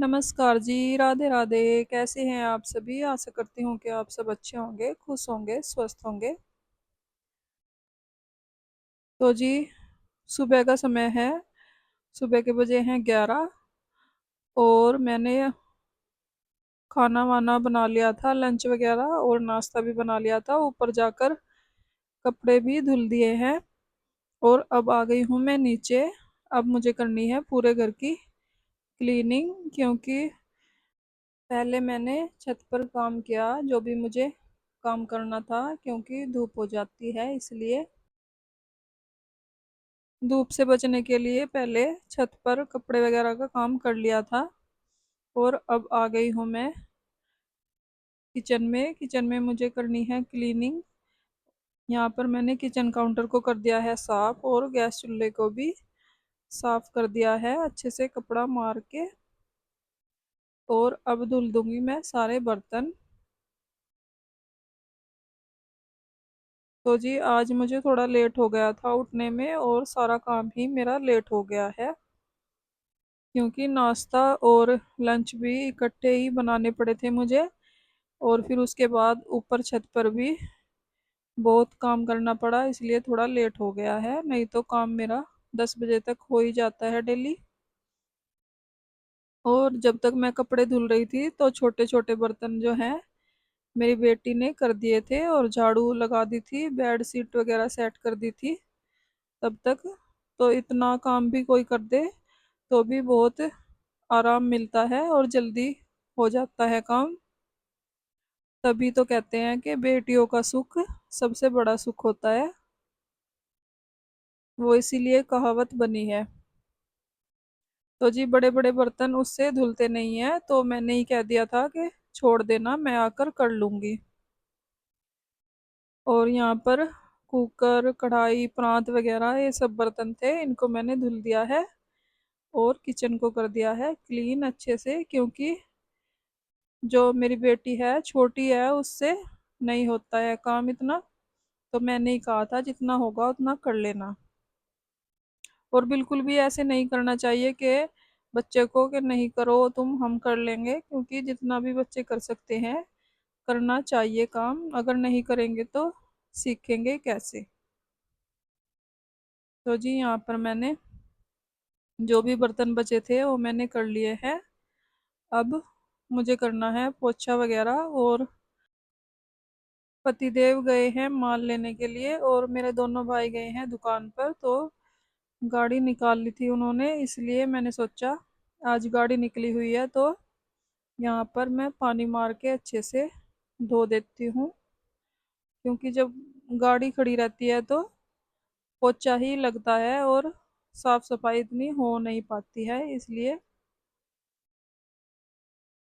नमस्कार जी, राधे राधे। कैसे हैं आप सभी? आशा करती हूँ कि आप सब अच्छे होंगे, खुश होंगे, स्वस्थ होंगे। तो जी, सुबह का समय है। सुबह के बजे हैं 11 और मैंने खाना वाना बना लिया था, लंच वगैरह और नाश्ता भी बना लिया था। ऊपर जाकर कपड़े भी धुल दिए हैं और अब आ गई हूँ मैं नीचे। अब मुझे करनी है पूरे घर की क्लीनिंग, क्योंकि पहले मैंने छत पर काम किया जो भी मुझे काम करना था, क्योंकि धूप हो जाती है, इसलिए धूप से बचने के लिए पहले छत पर कपड़े वगैरह का काम कर लिया था। और अब आ गई हूँ मैं किचन में। किचन में मुझे करनी है क्लीनिंग। यहाँ पर मैंने किचन काउंटर को कर दिया है साफ और गैस चूल्हे को भी साफ कर दिया है अच्छे से कपड़ा मार के। और अब धुल दूंगी मैं सारे बर्तन। तो जी, आज मुझे थोड़ा लेट हो गया था उठने में और सारा काम ही मेरा लेट हो गया है, क्योंकि नाश्ता और लंच भी इकट्ठे ही बनाने पड़े थे मुझे। और फिर उसके बाद ऊपर छत पर भी बहुत काम करना पड़ा, इसलिए थोड़ा लेट हो गया है। नहीं तो काम मेरा 10 बजे तक हो ही जाता है डेली। और जब तक मैं कपड़े धुल रही थी तो छोटे छोटे बर्तन जो हैं मेरी बेटी ने कर दिए थे और झाड़ू लगा दी थी, बेड शीट वगैरह सेट कर दी थी तब तक। तो इतना काम भी कोई कर दे तो भी बहुत आराम मिलता है और जल्दी हो जाता है काम। तभी तो कहते हैं कि बेटियों का सुख सबसे बड़ा सुख होता है, वो इसीलिए कहावत बनी है। तो जी, बड़े बड़े बर्तन उससे धुलते नहीं है, तो मैंने ही कह दिया था कि छोड़ देना, मैं आकर कर लूंगी। और यहाँ पर कुकर, कढ़ाई, प्रांत वगैरह ये सब बर्तन थे, इनको मैंने धुल दिया है और किचन को कर दिया है क्लीन अच्छे से, क्योंकि जो मेरी बेटी है छोटी है, उससे नहीं होता है काम इतना। तो मैंने ही कहा था जितना होगा उतना कर लेना। और बिल्कुल भी ऐसे नहीं करना चाहिए कि बच्चे को कि नहीं करो तुम, हम कर लेंगे, क्योंकि जितना भी बच्चे कर सकते हैं करना चाहिए काम। अगर नहीं करेंगे तो सीखेंगे कैसे? तो जी, यहाँ पर मैंने जो भी बर्तन बचे थे वो मैंने कर लिए हैं। अब मुझे करना है पोछा वगैरह। और पतिदेव गए हैं माल लेने के लिए और मेरे दोनों भाई गए हैं दुकान पर। तो गाड़ी निकाल ली थी उन्होंने, इसलिए मैंने सोचा आज गाड़ी निकली हुई है तो यहाँ पर मैं पानी मार के अच्छे से धो देती हूँ, क्योंकि जब गाड़ी खड़ी रहती है तो पोछा ही लगता है और साफ सफाई इतनी हो नहीं पाती है, इसलिए।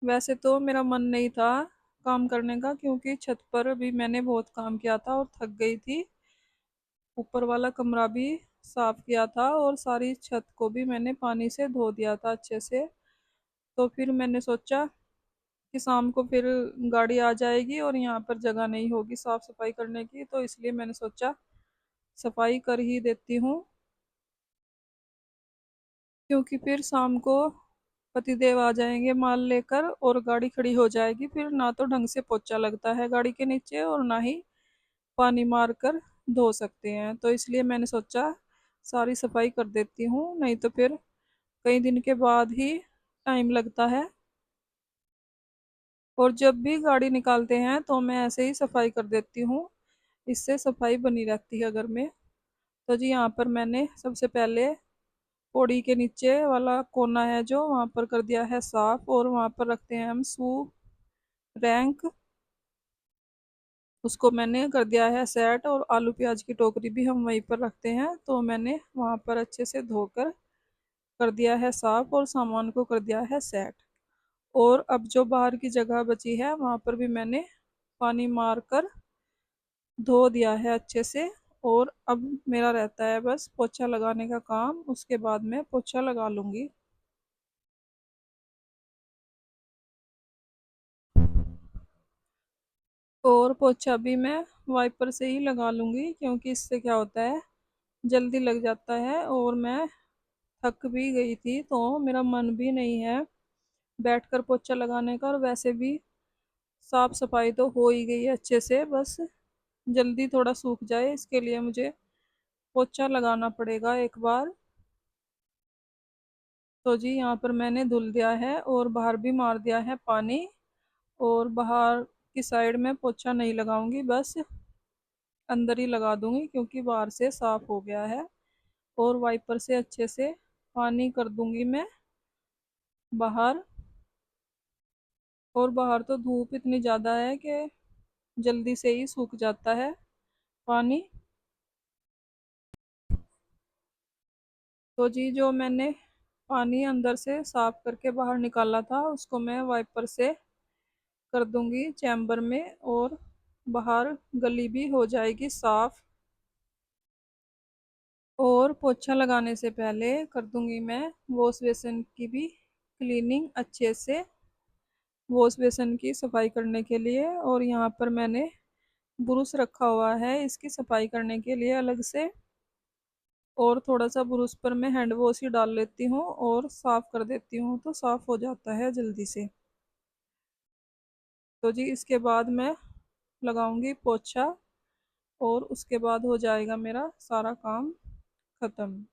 वैसे तो मेरा मन नहीं था काम करने का, क्योंकि छत पर भी मैंने बहुत काम किया था और थक गई थी। ऊपर वाला कमरा भी साफ किया था और सारी छत को भी मैंने पानी से धो दिया था अच्छे से। तो फिर मैंने सोचा कि शाम को फिर गाड़ी आ जाएगी और यहाँ पर जगह नहीं होगी साफ सफाई करने की, तो इसलिए मैंने सोचा सफाई कर ही देती हूँ, क्योंकि फिर शाम को पतिदेव आ जाएंगे माल लेकर और गाड़ी खड़ी हो जाएगी, फिर ना तो ढंग से पोछा लगता है गाड़ी के नीचे और ना ही पानी मार कर धो सकते हैं। तो इसलिए मैंने सोचा सारी सफाई कर देती हूँ, नहीं तो फिर कई दिन के बाद ही टाइम लगता है। और जब भी गाड़ी निकालते हैं तो मैं ऐसे ही सफाई कर देती हूँ, इससे सफाई बनी रहती है घर में। तो जी, यहाँ पर मैंने सबसे पहले पौड़ी के नीचे वाला कोना है जो, वहाँ पर कर दिया है साफ और वहाँ पर रखते हैं हम सूप रैंक, उसको मैंने कर दिया है सेट। और आलू प्याज की टोकरी भी हम वहीं पर रखते हैं, तो मैंने वहाँ पर अच्छे से धोकर कर दिया है साफ और सामान को कर दिया है सेट। और अब जो बाहर की जगह बची है वहाँ पर भी मैंने पानी मार कर धो दिया है अच्छे से। और अब मेरा रहता है बस पोछा लगाने का काम, उसके बाद मैं पोछा लगा लूँगी। और पोछा भी मैं वाइपर से ही लगा लूँगी, क्योंकि इससे क्या होता है जल्दी लग जाता है। और मैं थक भी गई थी तो मेरा मन भी नहीं है बैठकर पोछा लगाने का। और वैसे भी साफ सफाई तो हो ही गई है अच्छे से, बस जल्दी थोड़ा सूख जाए इसके लिए मुझे पोछा लगाना पड़ेगा एक बार। तो जी यहाँ पर मैंने धुल दिया है और बाहर भी मार दिया है पानी। और बाहर की साइड में पोछा नहीं लगाऊंगी, बस अंदर ही लगा दूंगी क्योंकि बाहर से साफ हो गया है। और वाइपर से अच्छे से पानी कर दूंगी मैं बाहर। और बाहर तो धूप इतनी ज़्यादा है कि जल्दी से ही सूख जाता है पानी। तो जी जो मैंने पानी अंदर से साफ करके बाहर निकाला था उसको मैं वाइपर से कर दूंगी चैम्बर में, और बाहर गली भी हो जाएगी साफ। और पोछा लगाने से पहले कर दूंगी मैं वॉश बेसिन की भी क्लीनिंग अच्छे से, वॉश बेसिन की सफाई करने के लिए। और यहाँ पर मैंने ब्रुश रखा हुआ है इसकी सफाई करने के लिए अलग से। और थोड़ा सा ब्रुश पर मैं हैंड वॉश ही डाल लेती हूँ और साफ कर देती हूँ, तो साफ हो जाता है जल्दी से। तो जी इसके बाद मैं लगाऊंगी पोछा और उसके बाद हो जाएगा मेरा सारा काम खत्म।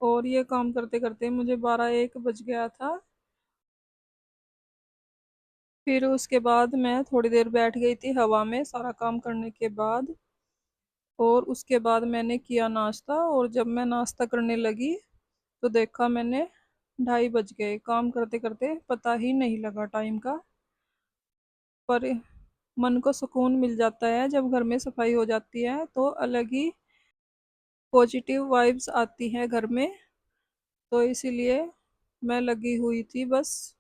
और ये काम करते करते मुझे 12-1 बज गया था। फिर उसके बाद मैं थोड़ी देर बैठ गई थी हवा में सारा काम करने के बाद। और उसके बाद मैंने किया नाश्ता, और जब मैं नाश्ता करने लगी तो देखा मैंने 2:30 बज गए। काम करते करते पता ही नहीं लगा टाइम का। पर मन को सुकून मिल जाता है जब घर में सफाई हो जाती है, तो अलग ही पॉजिटिव वाइब्स आती हैं घर में। तो इसीलिए मैं लगी हुई थी, बस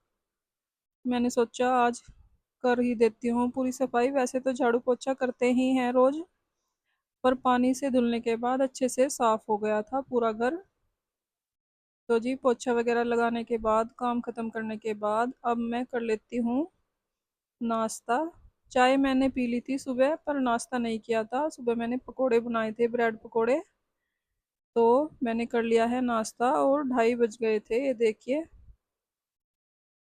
मैंने सोचा आज कर ही देती हूँ पूरी सफाई। वैसे तो झाड़ू पोछा करते ही हैं रोज, पर पानी से धुलने के बाद अच्छे से साफ हो गया था पूरा घर। तो जी पोछा वगैरह लगाने के बाद काम खत्म करने के बाद अब मैं कर लेती हूँ नाश्ता। चाय मैंने पी ली थी सुबह, पर नाश्ता नहीं किया था। सुबह मैंने पकोड़े बनाए थे, ब्रेड पकोड़े। तो मैंने कर लिया है नाश्ता और 2:30 बज गए थे ये देखिए।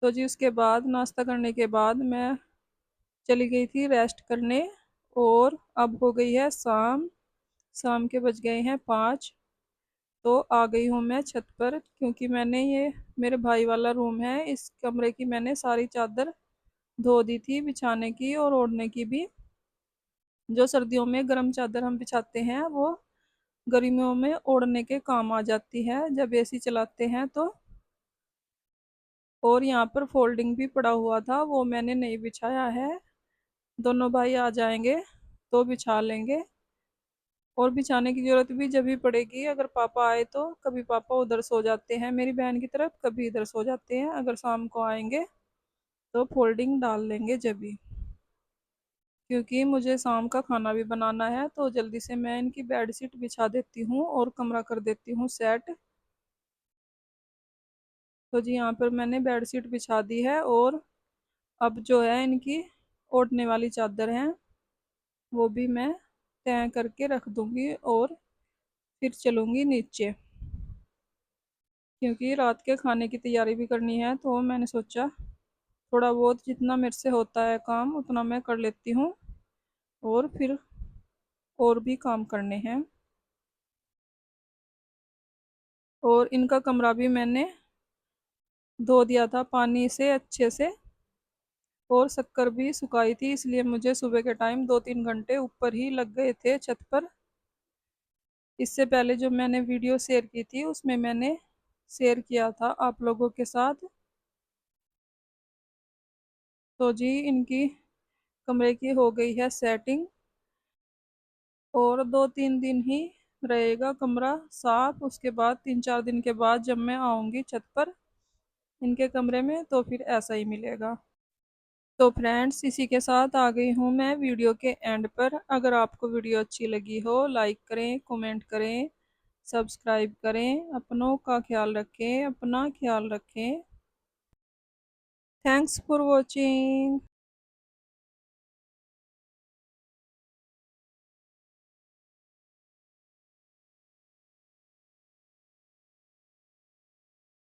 तो जी उसके बाद नाश्ता करने के बाद मैं चली गई थी रेस्ट करने। और अब हो गई है शाम, शाम के बज गए हैं 5। तो आ गई हूँ मैं छत पर, क्योंकि मैंने ये मेरे भाई वाला रूम है, इस कमरे की मैंने सारी चादर धो दी थी बिछाने की और ओढ़ने की भी। जो सर्दियों में गर्म चादर हम बिछाते हैं वो गर्मियों में ओढ़ने के काम आ जाती है जब एसी चलाते हैं तो। और यहाँ पर फोल्डिंग भी पड़ा हुआ था, वो मैंने नहीं बिछाया है। दोनों भाई आ जाएंगे तो बिछा लेंगे। और बिछाने की जरूरत भी जब भी पड़ेगी अगर पापा आए तो। कभी पापा उधर सो जाते हैं मेरी बहन की तरफ, कभी इधर सो जाते हैं। अगर शाम को आएंगे तो फोल्डिंग डाल लेंगे जब भी, क्योंकि मुझे शाम का खाना भी बनाना है। तो जल्दी से मैं इनकी बेड शीट बिछा देती हूँ और कमरा कर देती हूँ सेट। तो जी यहाँ पर मैंने बेड शीट बिछा दी है, और अब जो है इनकी ओढ़ने वाली चादर है वो भी मैं तय करके रख दूंगी और फिर चलूंगी नीचे, क्योंकि रात के खाने की तैयारी भी करनी है। तो मैंने सोचा थोड़ा बहुत जितना मेरे से होता है काम उतना मैं कर लेती हूँ, और फिर और भी काम करने हैं। और इनका कमरा भी मैंने धो दिया था पानी से अच्छे से, और शक्कर भी सुखाई थी, इसलिए मुझे सुबह के टाइम 2-3 घंटे ऊपर ही लग गए थे छत पर। इससे पहले जो मैंने वीडियो शेयर की थी उसमें मैंने शेयर किया था आप लोगों के साथ। तो जी इनकी कमरे की हो गई है सेटिंग, और 2-3 दिन ही रहेगा कमरा साफ। उसके बाद 3-4 दिन के बाद जब मैं आऊँगी छत पर इनके कमरे में तो फिर ऐसा ही मिलेगा। तो फ्रेंड्स इसी के साथ आ गई हूँ मैं वीडियो के एंड पर। अगर आपको वीडियो अच्छी लगी हो लाइक करें, कमेंट करें, सब्सक्राइब करें। अपनों का ख्याल रखें, अपना ख्याल रखें। Thanks for watching.